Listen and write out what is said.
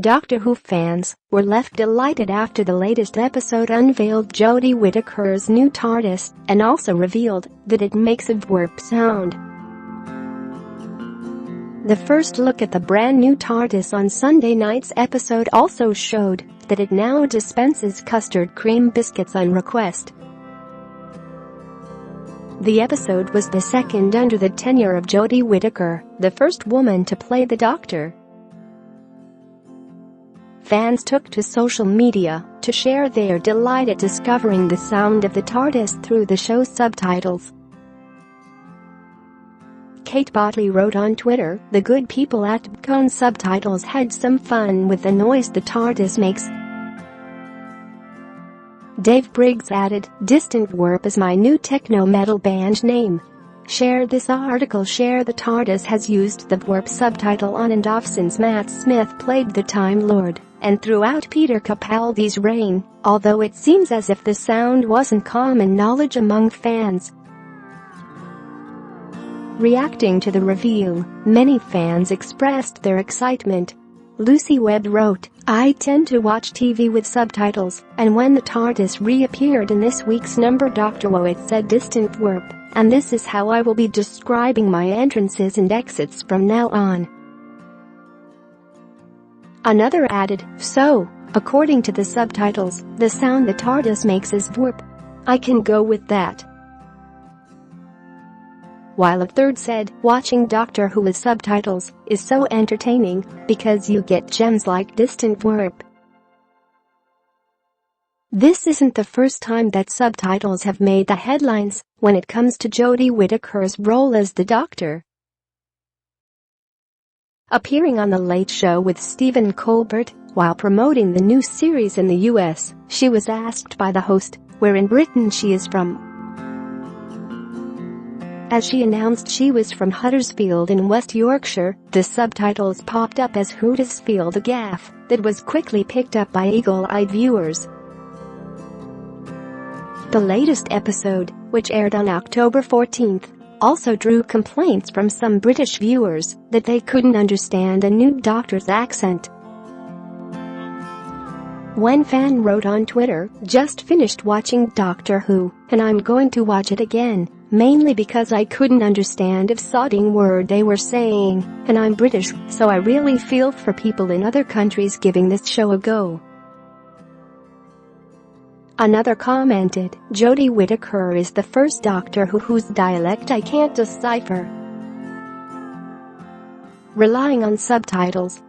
Doctor Who fans were left delighted after the latest episode unveiled Jodie Whittaker's new TARDIS and also revealed that it makes a VWORP sound. The first look at the brand new TARDIS on Sunday night's episode also showed that it now dispenses custard cream biscuits on request. The episode was the second under the tenure of Jodie Whittaker, the first woman to play the Doctor. Fans took to social media to share their delight at discovering the sound of the TARDIS through the show's subtitles. Kate Botley wrote on Twitter, "The good people at VWORP Subtitles had some fun with the noise the TARDIS makes." Dave Briggs added, "Distant VWORP is my new techno-metal band name. Share this article." The TARDIS has used the VWORP subtitle on and off since Matt Smith played the Time Lord and throughout Peter Capaldi's reign, although it seems as if the sound wasn't common knowledge among fans. Reacting to the reveal, many fans expressed their excitement. Lucy Webb wrote, "I tend to watch TV with subtitles, and when the TARDIS reappeared in this week's number Dr. Who it said Distant VWORP, and this is how I will be describing my entrances and exits from now on." Another added, "So, according to the subtitles, the sound the TARDIS makes is VWORP. I can go with that." While a third said, "Watching Doctor Who with subtitles is so entertaining because you get gems like Distant VWORP." This isn't the first time that subtitles have made the headlines when it comes to Jodie Whittaker's role as the Doctor. Appearing on The Late Show with Stephen Colbert while promoting the new series in the US, she was asked by the host where in Britain she is from. As she announced she was from Huddersfield in West Yorkshire, the subtitles popped up as Huddersfield, a gaffe that was quickly picked up by eagle-eyed viewers. The latest episode, which aired on October 14th, also drew complaints from some British viewers that they couldn't understand a new Doctor's accent. One fan wrote on Twitter, "Just finished watching Doctor Who, and I'm going to watch it again, mainly because I couldn't understand a sodding word they were saying, and I'm British, so I really feel for people in other countries giving this show a go." Another commented, "Jodie Whittaker is the first Doctor Who whose dialect I can't decipher." Relying on subtitles